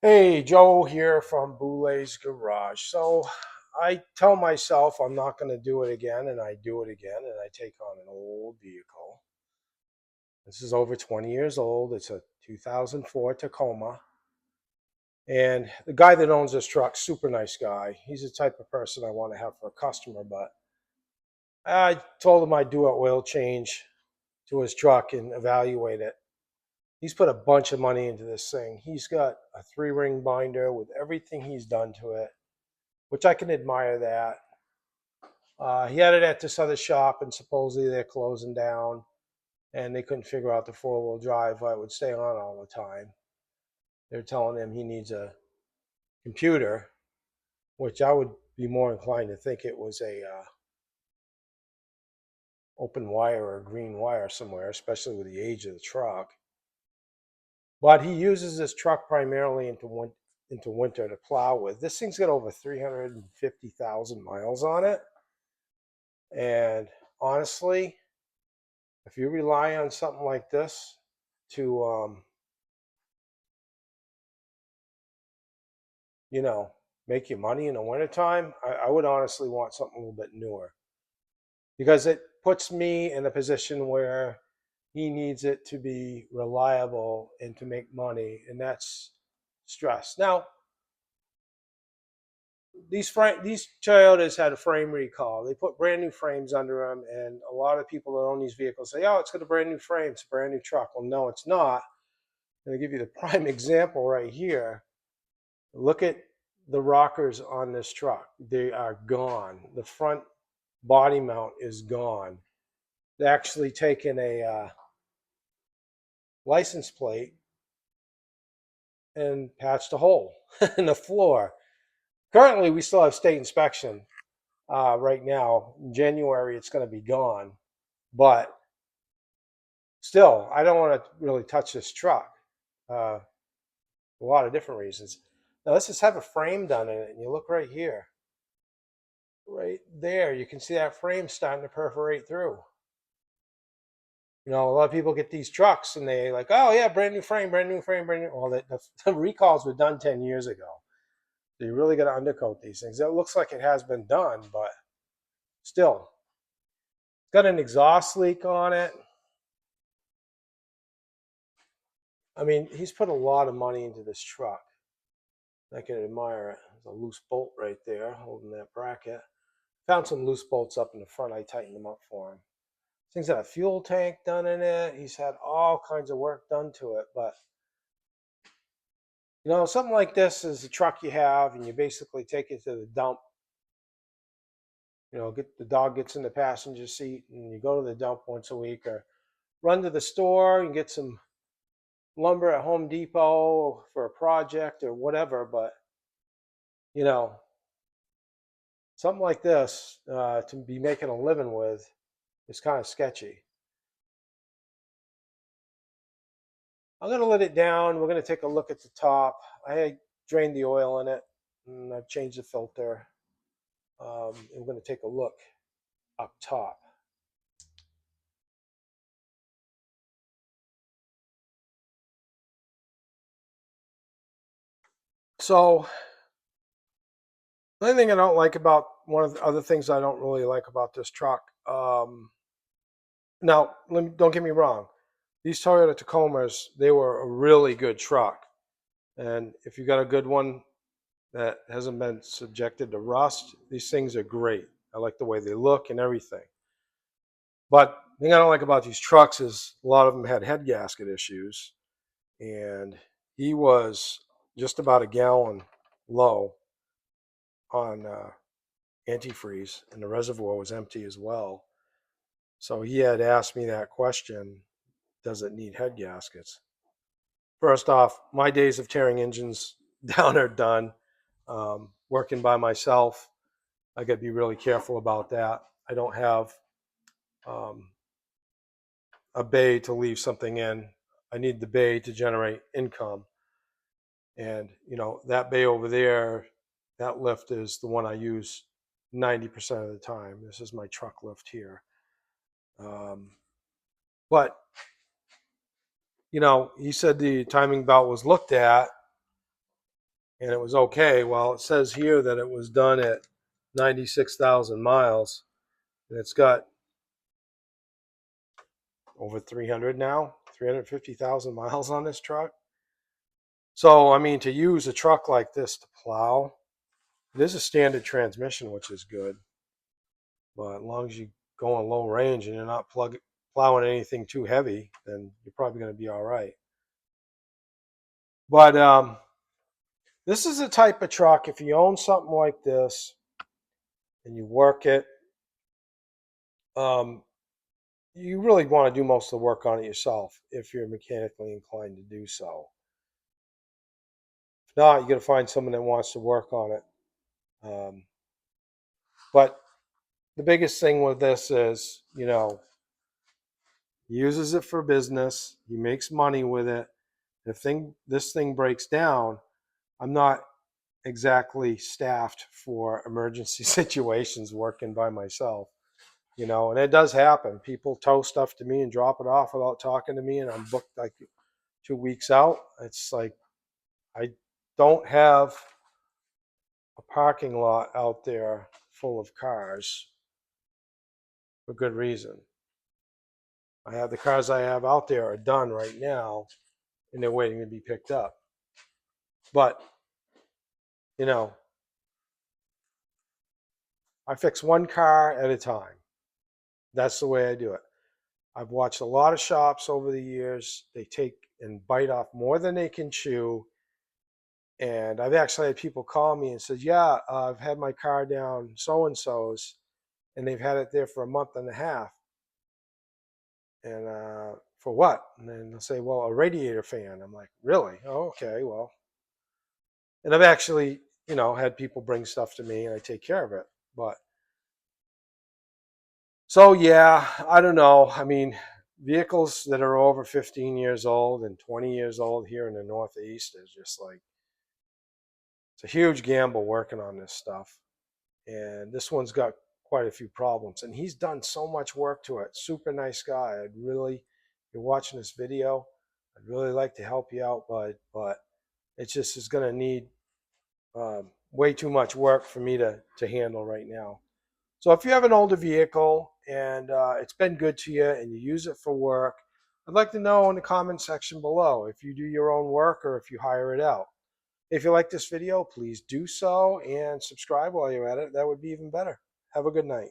Hey, Joe here from Boulet's Garage. So I tell myself I'm not going to do it again, and I do it again, and I take on an old vehicle. This is over 20 years old. It's a 2004 Tacoma. And the guy that owns this truck, super nice guy. He's the type of person I want to have for a customer, but I told him I'd do an oil change to his truck and evaluate it. He's put a bunch of money into this thing. He's got a three-ring binder with everything he's done to it, which I can admire that. He had it at this other shop, and supposedly they're closing down, and they couldn't figure out the four-wheel drive. Why it would stay on all the time. They're telling him he needs a computer, which I would be more inclined to think it was a open wire or a green wire somewhere, especially with the age of the truck. But he uses this truck primarily into winter to plow with. This thing's got over 350,000 miles on it, and honestly, if you rely on something like this to you know make you money in the wintertime, I would honestly want something a little bit newer, because it puts me in a position where he needs it to be reliable and to make money, and that's stress. Now, these Toyotas had a frame recall. They put brand new frames under them, and a lot of people that own these vehicles say, "Oh, it's got a brand new frame. It's a brand new truck." Well, no, it's not. I'm going to give you the prime example right here. Look at the rockers on this truck. They are gone. The front body mount is gone. They actually taken a license plate and patched a hole in the floor. Currently, we still have state inspection right now. In January, it's going to be gone. But still, I don't want to really touch this truck. Uh, a lot of different reasons. Now, let's just have a frame done in it. And you look right here. Right there, you can see that frame starting to perforate through. A lot of people get these trucks and they like, oh yeah, brand new frame, brand new frame, brand new. Well, the recalls were done 10 years ago. So you really got to undercoat these things. It looks like it has been done, but still, it's got an exhaust leak on it. I mean, he's put a lot of money into this truck. I can admire it. There's a loose bolt right there holding that bracket. Found some loose bolts up in the front. I tightened them up for him. Thing's got a fuel tank done in it. He's had all kinds of work done to it. But, something like this is a truck you have, and you basically take it to the dump. The dog gets in the passenger seat, and you go to the dump once a week, or run to the store and get some lumber at Home Depot for a project or whatever. But, you know, something like this to be making a living with is kind of sketchy. I'm going to let it down. We're going to take a look at the top. I drained the oil in it, and I've changed the filter. And we're going to take a look up top. So, the only thing I don't like about one of the other things I don't really like about this truck. Now, don't get me wrong. These Toyota Tacomas, they were a really good truck. And if you got a good one that hasn't been subjected to rust, these things are great. I like the way they look and everything. But the thing I don't like about these trucks is a lot of them had head gasket issues. And he was just about a gallon low on antifreeze, and the reservoir was empty as well. So he had asked me that question, does it need head gaskets? First off, my days of tearing engines down are done. Working by myself, I got to be really careful about that. I don't have um, a bay to leave something in. I need the bay to generate income. And, that bay over there, that lift is the one I use 90% of the time. This is my truck lift here. But, he said the timing belt was looked at, and it was okay. Well, it says here that it was done at 96,000 miles, and it's got over 300 now, 350,000 miles on this truck. So, I mean, to use a truck like this to plow, it is a standard transmission, which is good. But as long as you go on low range and you're not plowing anything too heavy, then you're probably going to be all right. But this is a type of truck, if you own something like this and you work it, um, you really want to do most of the work on it yourself if you're mechanically inclined to do so. If not, you got to find someone that wants to work on it. But the biggest thing with this is, he uses it for business. He makes money with it. If this thing breaks down, I'm not exactly staffed for emergency situations working by myself, and it does happen. People tow stuff to me and drop it off without talking to me, and I'm booked like 2 weeks out. It's like I don't have a parking lot out there full of cars for good reason. I have the cars I have out there are done right now, and they're waiting to be picked up. But, you know, I fix one car at a time. That's the way I do it. I've watched a lot of shops over the years. They take and bite off more than they can chew. And I've actually had people call me and said, yeah, I've had my car down so-and-so's, and they've had it there for a month and a half. And for what? And then they'll say, well, a radiator fan. I'm like, really? Oh, okay, well. And I've actually, had people bring stuff to me and I take care of it. But so yeah, I don't know. I mean, vehicles that are over 15 years old and 20 years old here in the Northeast is just like, it's a huge gamble working on this stuff. And this one's got quite a few problems. And he's done so much work to it. Super nice guy. I'd really, if you're watching this video, I'd really like to help you out, bud. But it just is going to need way too much work for me to handle right now. So if you have an older vehicle and it's been good to you and you use it for work, I'd like to know in the comment section below if you do your own work or if you hire it out. If you like this video, please do so and subscribe while you're at it. That would be even better. Have a good night.